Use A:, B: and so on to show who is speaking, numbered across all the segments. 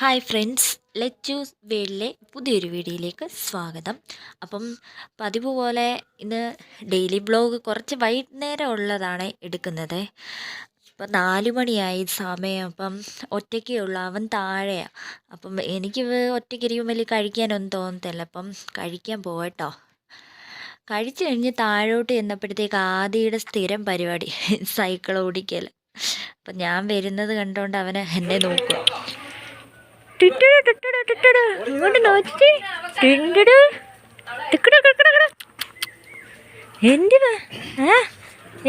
A: Hi friends, let choose വേൾഡിലെ പുതിയൊരു വീഡിയോയിലേക്ക് സ്വാഗതം. അപ്പം പതിവ് പോലെ ഇന്ന് ഡെയിലി ബ്ലോഗ് കുറച്ച് വൈകുന്നേരം ഉള്ളതാണ് എടുക്കുന്നത്. ഇപ്പം 4 മണിയായി സമയം. അപ്പം ഒറ്റയ്ക്കേ ഉള്ളൂ, അവൻ താഴെയാണ്. അപ്പം എനിക്ക് ഒറ്റയ്ക്കിരിക്കും വലിയ കഴിക്കാനൊന്നും തോന്നത്തില്ല. അപ്പം കഴിക്കാൻ പോകട്ടോ. കഴിച്ചു കഴിഞ്ഞ് താഴോട്ട് ചെന്നപ്പോഴത്തേക്ക് ആദിയുടെ സ്ഥിരം പരിപാടി സൈക്കിൾ ഓടിക്കൽ. അപ്പം ഞാൻ വരുന്നത് കണ്ടുകൊണ്ട് അവന് എന്നെ നോക്കുക. ഇങ്ങോട്ട് നോക്കി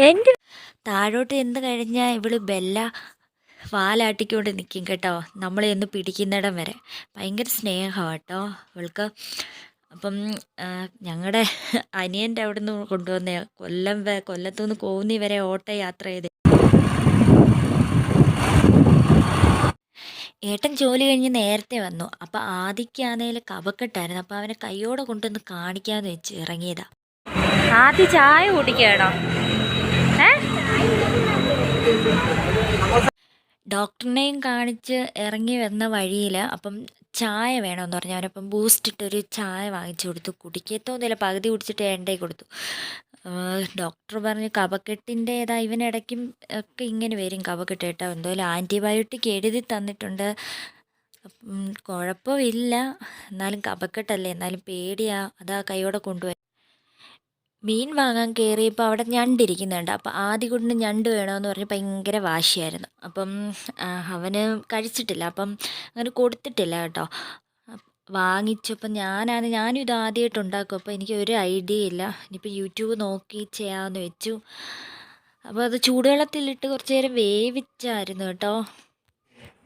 A: എൻ്റെ താഴോട്ട് എന്ത് കഴിഞ്ഞാൽ ഇവള് ബെല്ല വാലാട്ടിക്കൊണ്ട് നിൽക്കും കേട്ടോ, നമ്മളെ ഒന്ന് പിടിക്കുന്നിടം വരെ. ഭയങ്കര സ്നേഹമാണ് കേട്ടോ ഇവൾക്ക്. അപ്പം ഞങ്ങളുടെ അനിയൻ്റെ അവിടെ നിന്ന് കൊണ്ടുവന്ന കൊല്ലത്തുനിന്ന് കോന്നി വരെ ഓട്ട യാത്ര ചെയ്ത് ഏട്ടൻ ജോലി കഴിഞ്ഞ് നേരത്തെ വന്നു. അപ്പം ആദിക്കാന്നേൽ കഫക്കെട്ടായിരുന്നു. അപ്പം അവനെ കൈയോടെ കൊണ്ടുവന്ന് കാണിക്കാമെന്ന് വെച്ച് ഇറങ്ങിയതാ. ആദ്യ ചായ കുടിക്കണോ? ഡോക്ടറിനെയും കാണിച്ച് ഇറങ്ങി വന്ന വഴിയിൽ അപ്പം ചായ വേണമെന്ന് പറഞ്ഞു. അവനപ്പം ബൂസ്റ്റ് ഇട്ടൊരു ചായ വാങ്ങിച്ചു കൊടുത്തു. കുടിക്കത്തൊന്നുമില്ല, പകുതി കുടിച്ചിട്ട് എണ്ണേ കൊടുത്തു. ഡോക്ടർ പറഞ്ഞു കഫക്കെട്ടിൻ്റേതാ, ഇവനിടയ്ക്കും ഒക്കെ ഇങ്ങനെ വരും കഫക്കെട്ട് കേട്ടോ. എന്തായാലും ആൻറ്റിബയോട്ടിക് എഴുതി തന്നിട്ടുണ്ട്. കുഴപ്പമില്ല, എന്നാലും കഫക്കെട്ടല്ലേ, എന്നാലും പേടിയാ, അതാ കൈയോടെ കൊണ്ടുപോയി. മീൻ വാങ്ങാൻ കയറിയപ്പോൾ അവിടെ ഞണ്ടിരിക്കുന്നുണ്ട്. അപ്പോൾ ആദ്യകൂട്ടിന് ഞണ്ട് വേണമെന്ന് പറഞ്ഞ് ഭയങ്കര വാശിയായിരുന്നു. അപ്പം അവന് കഴിച്ചിട്ടില്ല, അപ്പം അങ്ങനെ കൊടുത്തിട്ടില്ല കേട്ടോ. വാങ്ങിച്ചപ്പം ഞാനും ഇത് ആദ്യമായിട്ട് ഉണ്ടാക്കും. അപ്പോൾ എനിക്ക് ഒരു ഐഡിയ ഇല്ല. ഇനിയിപ്പോൾ യൂട്യൂബ് നോക്കി ചെയ്യാമെന്ന് വെച്ചു. അപ്പോൾ അത് ചൂടുവെള്ളത്തിലിട്ട് കുറച്ച് നേരം വേവിച്ചായിരുന്നു കേട്ടോ.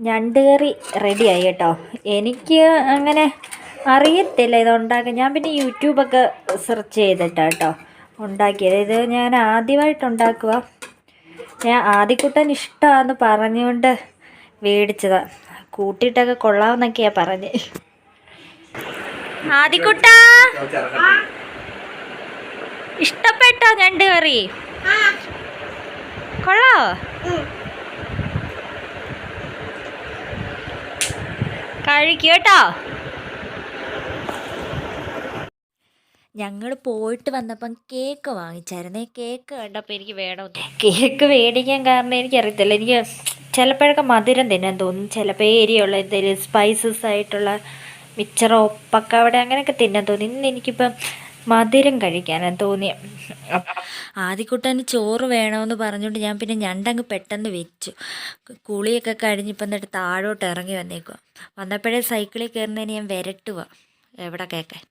A: ഞണ്ട് കറി റെഡിയായി കേട്ടോ. എനിക്ക് അങ്ങനെ അറിയത്തില്ല ഇതുണ്ടാക്കാൻ. ഞാൻ പിന്നെ യൂട്യൂബൊക്കെ സെർച്ച് ചെയ്തിട്ടാണ് കേട്ടോ ഉണ്ടാക്കിയത്. ഇത് ഞാൻ ആദ്യമായിട്ട് ഉണ്ടാക്കുക. ഞാൻ ആദ്യക്കുട്ടൻ ഇഷ്ടമാണെന്ന് പറഞ്ഞുകൊണ്ട് മേടിച്ചതാണ്. കൂട്ടിയിട്ടൊക്കെ കൊള്ളാമെന്നൊക്കെയാണ് പറഞ്ഞ്. ആദിക്കുട്ട ഇഷ്ടപ്പെട്ടോ ഞണ്ട് കറി? കൊള്ളാവോ? കഴിക്കൂ കേട്ടോ. ഞങ്ങൾ പോയിട്ട് വന്നപ്പം കേക്ക് വാങ്ങിച്ചായിരുന്നേ. കേക്ക് കണ്ടപ്പോൾ എനിക്ക് വേണമെന്ന്. കേക്ക് മേടിക്കാൻ കാരണം എനിക്കറിയത്തില്ല, എനിക്ക് ചിലപ്പോഴൊക്കെ മധുരം തിന്നാൻ തോന്നും, ചിലപ്പോൾ എരിയുള്ള എന്തെങ്കിലും സ്പൈസസ് ആയിട്ടുള്ള മിച്ചറോ പക്കാവട അങ്ങനെയൊക്കെ തിന്നാൻ തോന്നി. ഇന്ന് എനിക്കിപ്പം മധുരം കഴിക്കാനാണ് തോന്നിയത്. ആദ്യക്കുട്ടന് ചോറ് വേണമെന്ന് പറഞ്ഞുകൊണ്ട് ഞാൻ പിന്നെ ഞണ്ടങ്ങ് പെട്ടെന്ന് വെച്ചു. കുളിയൊക്കെ കഴിഞ്ഞിപ്പം എന്നിട്ട് താഴോട്ട് ഇറങ്ങി വന്നേക്കുക. വന്നപ്പോഴേ സൈക്കിളിൽ കയറുന്നതിന് ഞാൻ വിരട്ടുക എവിടെ കേൾക്കാൻ.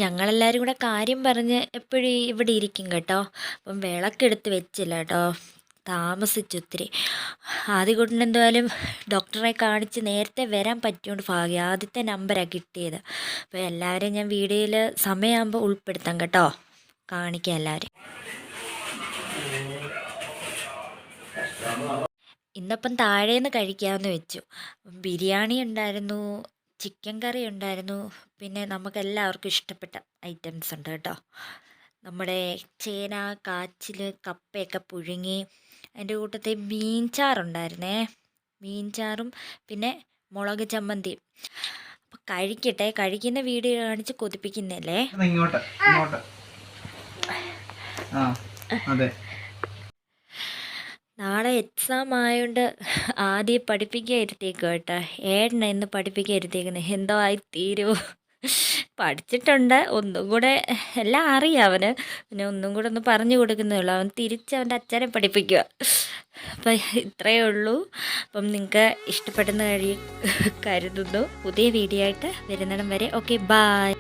A: ഞങ്ങളെല്ലാവരും കൂടെ കാര്യം പറഞ്ഞ് എപ്പോഴും ഇവിടെ ഇരിക്കും കേട്ടോ. അപ്പം വിളക്കെടുത്ത് വെച്ചില്ല കേട്ടോ, താമസിച്ചു ഒത്തിരി. ആദ്യകൂട്ടിന് എന്തായാലും ഡോക്ടറെ കാണിച്ച് നേരത്തെ വരാൻ പറ്റിയോണ്ട് ഭാഗ്യം. ആദ്യത്തെ നമ്പറാണ് കിട്ടിയത്. അപ്പോൾ എല്ലാവരെയും ഞാൻ വീഡിയോയിൽ സമയമാകുമ്പോൾ ഉൾപ്പെടുത്താം കേട്ടോ, കാണിക്കാം എല്ലാവരും. ഇന്നപ്പം താഴേന്ന് കഴിക്കാമെന്ന് വെച്ചു. ബിരിയാണി ഉണ്ടായിരുന്നു, ചിക്കൻ കറി ഉണ്ടായിരുന്നു, പിന്നെ നമുക്കെല്ലാവർക്കും ഇഷ്ടപ്പെട്ട ഐറ്റംസ് ഉണ്ട് കേട്ടോ. നമ്മുടെ ചേന, കാച്ചിൽ, കപ്പയൊക്കെ പുഴുങ്ങി, അതിൻ്റെ കൂട്ടത്തിൽ മീൻചാറുണ്ടായിരുന്നേ. മീൻചാറും പിന്നെ മുളക് ചമ്മന്തിയും. അപ്പം കഴിക്കട്ടെ. കഴിക്കുന്ന വീഡിയോ കാണിച്ച് കൊതിപ്പിക്കുന്നല്ലേ. നാളെ എക്സാം ആയതുകൊണ്ട് ആദ്യം പഠിപ്പിക്കാൻ ഇരുത്തിയേക്കും കേട്ടോ. ഏട്ടനെ ഇന്ന് പഠിപ്പിക്കാൻ ഇരുത്തിയേക്കുന്നത്. എന്തോ ആയി തീരുമോ? പഠിച്ചിട്ടുണ്ട്, ഒന്നും കൂടെ എല്ലാം അറിയാം അവന്. പിന്നെ ഒന്നും കൂടെ ഒന്ന് പറഞ്ഞു കൊടുക്കുന്നേ ഉള്ളൂ. അവൻ തിരിച്ച് അവൻ്റെ അച്ഛനെ പഠിപ്പിക്കുക. അപ്പം ഇത്രയേ ഉള്ളൂ. അപ്പം നിങ്ങൾക്ക് ഇഷ്ടപ്പെടുന്ന കരുതുന്നു. പുതിയ വീഡിയോ ആയിട്ട് വരുന്നിടം വരെ ഓക്കെ, ബായ്.